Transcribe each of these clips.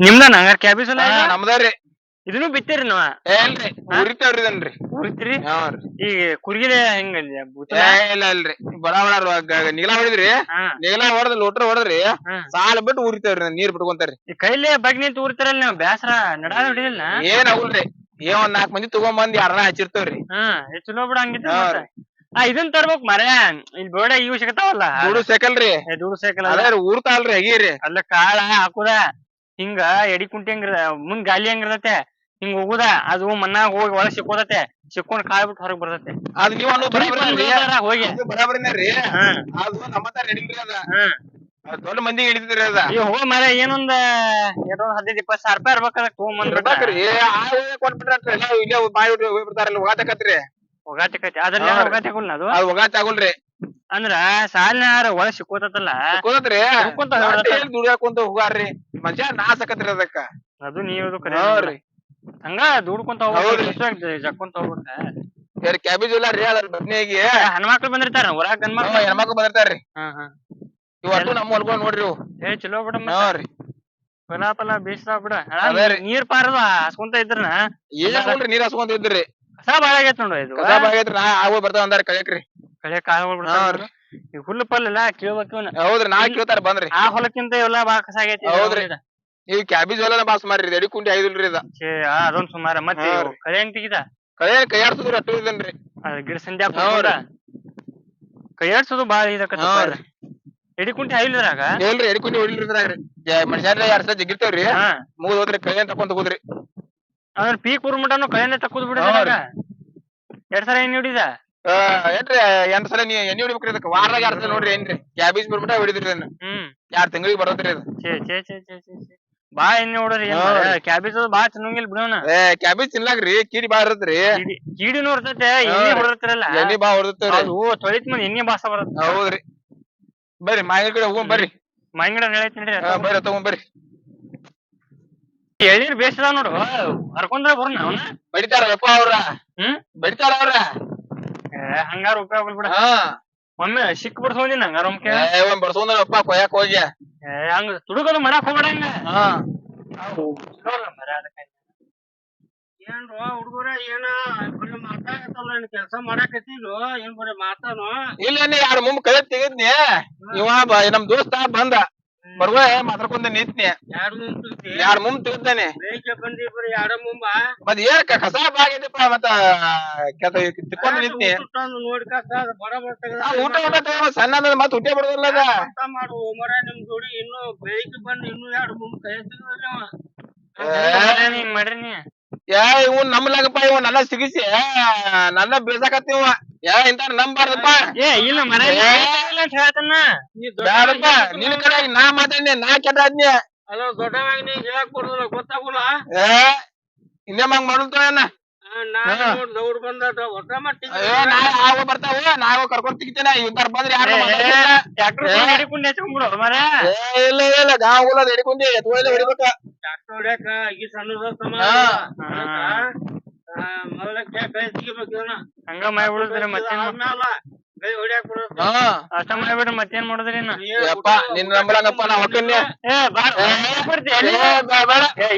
ನಿಮ್ದನ ಹಂಗಾರ ಕ್ಯಾಬೇಜ್ ಹೊಲ ಇದು? ನಮ್ದಾರಿ ಇದನ್ನು ಬಿತ್ತೀರಿ ನೀವ ಏನ್ರಿ ಉರಿತಾವ್ರಿ ಇದನ್ರಿ ಉರಿತ್ರಿ ಹ್ಞೂನ್ರಿ ಈಗ ಕುರ್ಗಿಲೆ ಹೆಂಗ ಇಲ್ಲ ಇಲ್ರಿ ಬಡ ನೀಲಾ ಹೊಡಿದ್ರಿ ಹಾ ನೀಲಾ ಹೊಡೆದ್ ಲೋಟ್ರ ಹೊಡೆದ್ರಿ ಹಾ ಸಾಲ ಬಿಟ್ಟು ಉರಿತಾವ್ರಿ ನೀರ್ ಬಿಟ್ಕೊಂತಾರ್ರಿ ಈ ಕೈಲೇ ಬಗ್ ನಿಂತ ಉರಿತಾರಲ್ಲ ನೀವು ಬ್ಯಾಸರ ನಡಾದ ಹಿಡಿದಿಲ್ಲ ಏನ್ ಆಗುಲ್ರಿ ಒಂದ್ 4 ಮಂದಿ ತಗೊಂಬಂದ್ ಯಾರನ ಹಚ್ಚಿರ್ತೇವ್ರಿ ಹಾ ಚಲೋ ಬಿಡ ಹಂಗಿದ್ರ ಇದನ್ ತರ್ಬೇಕ್ ಮರ ಇಲ್ಲಿ ಬೋಡ ಇವು ಸಿಗತಾವಲ್ಲ ದುಡು ಸೈಕಲ್ರಿ ದುಡು ಸೈಕಲ್ ಅದೇ ಊರ್ತಾಲ್ರಿ ಅಗೀರಿ ಅಲ್ಲ ಕಾಳ ಹಾಕುದ ಹಿಂಗ ಎಡಿ ಕುಂಟಿ ಹಂಗ ಮುಂದ್ ಗಾಲಿ ಹಂಗಿರ್ತತೆ ಹಿಂಗ ಹೋಗುದ ಅದು ಮನ್ನಾಗ ಹೋಗಿ ಒಳಗ್ ಸಿಕ್ಕೋದತೆ ಸಿಕ್ಕೊಂಡ್ ಕಾಳ್ ಬಿಟ್ಟು ಹೊರಗ್ ಬರ್ತತೆ ಅದ್ ನೀವ್ ಹೋಗಿ ಬರಾಬರಿನಾರಿ ಹಾ ಅದು ನಮ್ಮತ್ತ ನಡಿಲ್ರಿ ಅದ ಹಾ ದೊಡ್ಡ ಮಂದಿ ಹಿಡಿದ್ರಿ ಅದ ಈಗ ಹೋಗ ಮರ ಏನೊಂದ್ 15-20 ಸಾವಿರ ರೂಪಾಯಿ ಇರ್ಬೇಕದ ಇರ್ಬೇಕ್ರಿ ಕೊಟ್ಬಿಟ್ರಿ ಎಲ್ಲ ಇಲ್ಲೇ ಬಾಯಿ ಹೋಗ್ಬಿಡ್ತಾರಲ್ಲ ಹೋಗಾತಕತ್ರಿ ಒಗಾಟಕೈತಿ ಅದ್ರಲ್ಲಿ ಒಗಾಟ ಆಗುಲ್ಲ ಅದು ಅದ್ ಒಗಾತ ಆಗುಲ್ರಿ ಅಂದ್ರ ಸಾಲಿನಾರ ಒಳಗ್ ಸಿಕ್ಕೋತಲ್ಲ ಸಿಕ್ಕೋದ್ರಿ ದುಡಿಯಾಕೊಂತ ಹೋಗಾರ್ರಿ ಮನುಷ್ಯ ನಾಸಕತ್ರಿ ಅದಕ್ಕ ಅದು ನೀವು ಹೌದ್ರಿ ಹಂಗ ದುಡ್ಕೊಂತ ಹೋಗ್ಬೇಕು ಜಕ್ಕೊಂತ ಹೋಗ್ಬೇಕ ಕ್ಯಾಬೇಜ್ ಇಲ್ಲ ರೀ ಅದ್ರ ಬದ್ನಿಯಾಗಿ ಹೆಣ್ಮಕ್ಳು ಬಂದಿರ್ತಾರ ಊರಾಗ ಹೆಣ್ಮಕ್ಳು ಬಂದಿರ್ತಾರ್ರಿ ಹಾ ಇವತ್ತು ನಮ್ಮ ಹೊಲ್ಕೊಂಡ್ ನೋಡ್ರಿ ಚಲೋ ಬಿಡ ನೋಡ್ರಿ ಫಲ ಬೇಯಿಸ್ತಾವ ಬಿಡ ನೀರ್ ಪಾರದ ಹಸ್ಕೊಂತ ಇದ್ರನ ಏನ್ ನೀರ್ ಹಸ್ಕೊಂತ ಇದ್ರಿ ಕಸ ಬಾಳ ಆಗೈತ್ ನೋಡು ಇದು ಕಸ ಬಾಗೈತ್ರಿ ಆಗ ಬರ್ತಾವ ಅಂದಾರ ಕಳಿಯಕ್ರಿ ಕಳೆ ಕಾಳು ಬಿಡ್ತಾರ ಈ ಹುಲ್ಲು ಪಲ್ಲ ಕೇಳ್ಬೇಕು ಹೌದ್ರಿ ನಾ ಕೇಳ್ತಾರ ಬಂದ್ರಿ ಆ ಹೊಲಕ್ಕಿಂತ ಎಲ್ಲಾ ಬಾಳ ಕಸ ಆಗೈತಿ ಹೌದ್ರಿ ಈ ಕ್ಯಾಬೇಜ್ ಹೊಲನ ಬಾಸ್ ಮಾರ್ರಿ ಎಡಿ ಕುಂಟಿ ಐದಿಲ್ರಿ ಇದ ಅದೊಂದ್ ಸುಮಾರ ಮತ್ತೆ ಕಳೆ ಹೆಂಗ್ ತೆಗಿದ ಕೈಯಾಡ್ಸದ್ರಿ ಅಟ್ಟು ಇದನ್ರಿ ಗಿಡ ಸಂಧ್ಯಾ ಕೈಯಾಡ್ಸೋದು ಬಾಳ ಇದಕ್ಕ ಎಡಿ ಕುಂಟಿ ಐಲ್ರಾಗ ಹೇಳ್ರಿ ಎಡಿ ಕುಂಟಿ ಹೊಡಿಲ್ರಿದ್ರಾಗ್ರಿ ಮನುಷ್ಯರ 2 ಸಲ ಜಗ್ಗಿರ್ತೇವ್ರಿ ಮುಗಿದ್ ಹೋದ್ರಿ ಕೈಯನ್ ತಕೊಂತ ಹೋದ್ರಿ ಅದ್ರ ಪೀಕ್ ಉರ್ಮಟನು ಕೈಯನ್ನ ತಕ್ಕುದ್ ಬಿಡಿದಾಗ 2 ಸಲ ಏನ್ ಹಿಡಿದ ಏನ್ರಿ 8 ಸಲ ನೀ ಎಣ್ಣೆ ಹೊಡಿಬೇಕ್ರಿ ಇದಕ್ಕ ವಾರದಾಗ 2 ಸಲ ನೋಡ್ರಿ ಏನ್ರಿ ಕ್ಯಾಬೇಜ್ ಬಿಡ್ಬಿಟ್ಟ ಹೊಡಿದ್ರಿ ಅದನ್ನ 2 ತಿಂಗಳಿಗೆ ಬರತ್ರಿ ಅದು ಬಾ ಎಣ್ಣೆ ಹೊಡ್ರಿ ಕ್ಯಾಬೇಜ್ ಬಾಳ ತಿನ್ನಂಗಿಲ್ಲ ಬಿಡೋಣ ಕ್ಯಾಬೇಜ್ ತಿನ್ಲಾಕ್ರಿ ಕೀಡಿ ಬಾಳ ಇರತ್ರಿ ಕೀಡಿನೂ ಇರ್ತೈತೆ ಎಣ್ಣೆ ಹೊಡತಿರಲ್ಲ ಎಣ್ಣೆ ಬಾಳ ಹೊಡತ್ರಿ ಅದು ತೊಳಿತ್ ಮಂದಿ ಎಣ್ಣೆ ಬಾಸ ಬರುತ್ತೆ ಹೌದ್ರಿ ಬರ್ರಿ ಮಾಯಿನ ಕಡೆ ಹೋಗ್ ಬರ್ರಿ ಮಾಯಿನ ಕಡೆ ಹೇಳೈತಿ ಬರ್ರಿ ತಗೊಂಡ್ ಬರ್ರಿ ಎಳ್ಳೀರ್ ಬೇಸದ ನೋಡು ಹರ್ಕೊಂಡ್ರ ಬರ್ನ ಅವನ ಬಡಿತಾರಪ್ಪ ಅವ್ರ ಬಡಿತಾರ ಅವ್ರ ಹಂಗಾರ ಉಪಯೋಗ ಬಿಡ ಒಮ್ಮೆ ಸಿಕ್ ಬಿಡ್ಸೋದಿನ ಹಂಗಾರ ಬಡ್ಸೋದಪ್ಪ ಕೊಯ್ಯಾಕ ಹೋಗಿ ಹಂಗ ತುಡುಗದು ಮಾಡಕ್ ಹೋಗ್ಬೇಡ ಹಂಗ ಏನ್ರು ಹುಡುಗರ ಏನ ಬರೀ ಮಾತಾಡತ್ತಲ್ಲ ಕೆಲ್ಸ ಮಾಡಾಕತ್ತಿದ್ರು ಏನ್ ಬರೀ ಮಾತಾನು ಇಲ್ಲ 2 ಮುಂಬ್ ಕೈ ತೆಗಿದ್ನಿ ಇವ ನಮ್ ದೋಸ್ತ ಬಂದ ಬರುವ ಮಾತಾಡ್ಕೊಂಡ ನಿಂತ್ನಿ 2 ಮುಂಬ್ ತೆಗಿದ್ದಾನೆ ಬಂದಿ ಬರೀ 2 ಮುಂಬ ಮತ್ ಏನ್ ಕಸ ಬಾಗೈತಿಪ್ಪ ಮತ್ತ ತಿಕ್ಕೊಂಡ್ ನಿಂತ್ನಿ ನೋಡ್ಕಾಕ ಬಡ ಊಟ ಸಣ್ಣ ಮತ್ ಊಟ ಬಿಡೋದಿಲ್ಲ ಮಾಡು ಮರ ನಿಮ್ ಜೋಡಿ ಇನ್ನು ಬೆಳಿಗ್ಗೆ ಬಂದ್ ಇನ್ನು 2 ಮುಂಬ್ ಕೈ ಮಾಡ್ರಿ ನೀ ಇವ್ ನಮ್ಲಾಗಪ್ಪ ಇವ ನನ್ನ ಸಿಗಿಸಿ ನನ್ನ ಬೀಳ್ಸಾಕತ್ತೀವ ಇಂತ ನಂಬಾರ್ದಪ್ಪ ಇಲ್ಲ ಮರ ಹೇಳ್ತಾನ ಬ್ಯಾಡಪ್ಪ ನಿನ್ ಕಡೆ ನಾ ಮಾತಾಡ್ನಿ ನಾ ಕೆಟ್ಟಾದ್ನಿ ಅಲ್ಲ ದೊಡ್ಡವಾಗಿ ನೀ ಹೇಳಕ್ ಕೊಡುದಿಲ್ಲ ಗೊತ್ತಾಗುಲ್ಲ ಇನ್ನೇಮಂಗ್ ಮಾಡುತ್ತೇನ ದೌಡ್ ಬಂದ ಹೊಸ ಮಟ್ಟಿಗೆ ಬರ್ತಾವ ನಾವು ಕರ್ಕೊಂಡ್ ತೆಗಿತೇನೆ ಇಂತಾರ ಬಂದ್ರೆ ಇಲ್ಲ ಗಾವ್ ಹುಲ್ಲ ಹಿಡ್ಕೊಂಡಿ ಎತ್ಕೊಳ್ಳಿ ಹೊಡಿಬೇಕ ಟ್ರ್ಯಾಕ್ಟರ್ ಹೊಡ್ಯಾಕ ಈ ಸಣ್ಣ ಮೊದಲಕ್ಕೆ ಕೈ ತೆಗಿಬೇಕು ಹಂಗ ಮಾಡ್ ಬಿಡುದ್ರಿ ಮತ್ತೆ ಕೈ ಹೊಡ್ಯಾಕ ಅಷ್ಟ ಮಾಡ್ಬಿಡ್ರಿ ಮತ್ತೇನ್ ಮಾಡುದ್ರಿ ನಿನ್ ನಂಬರಂಗಪ್ಪ ನಾ ಹೊಕ್ಕನ್ಯ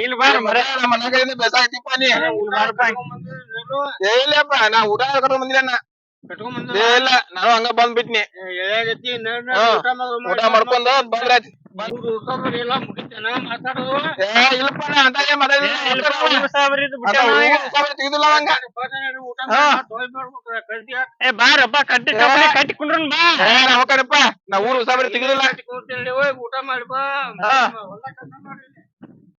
ಇಲ್ಲಿ ಬಾರ ಮರ ನಮ್ಮ ಮನೆಗಳಿಂದ ಬೇಸಾಯ್ತಿಪ್ಪ ನೀ ಇಲ್ಲಪ್ಪ ನಾ ಊಟ ಕಟ್ಕೊಂಡ್ ಬಂದಿಲ್ಲ ಇಲ್ಲ ನಾನು ಹಂಗ ಬಂದ್ಬಿಟ್ನಿ ಊಟ ಮಾಡ್ಕೊಂಡ ಬಂದ್ರಾಯ್ತು ಇಲ್ಲಪ್ಪ ನಾ ಅಂತಾಗೆ ತೆಗಿದಿಲ್ಲ ಹಂಗ ಬಾರಪ್ಪ ಕಟ್ಟಿಕೊಂಡ್ರ ಹೋಗ್ತಾರಪ್ಪ ನಾ ಊರು ಉಸಾಬರಿ ತೆಗಿದಿಲ್ಲ ಊಟ ಮಾಡ್ಬಾ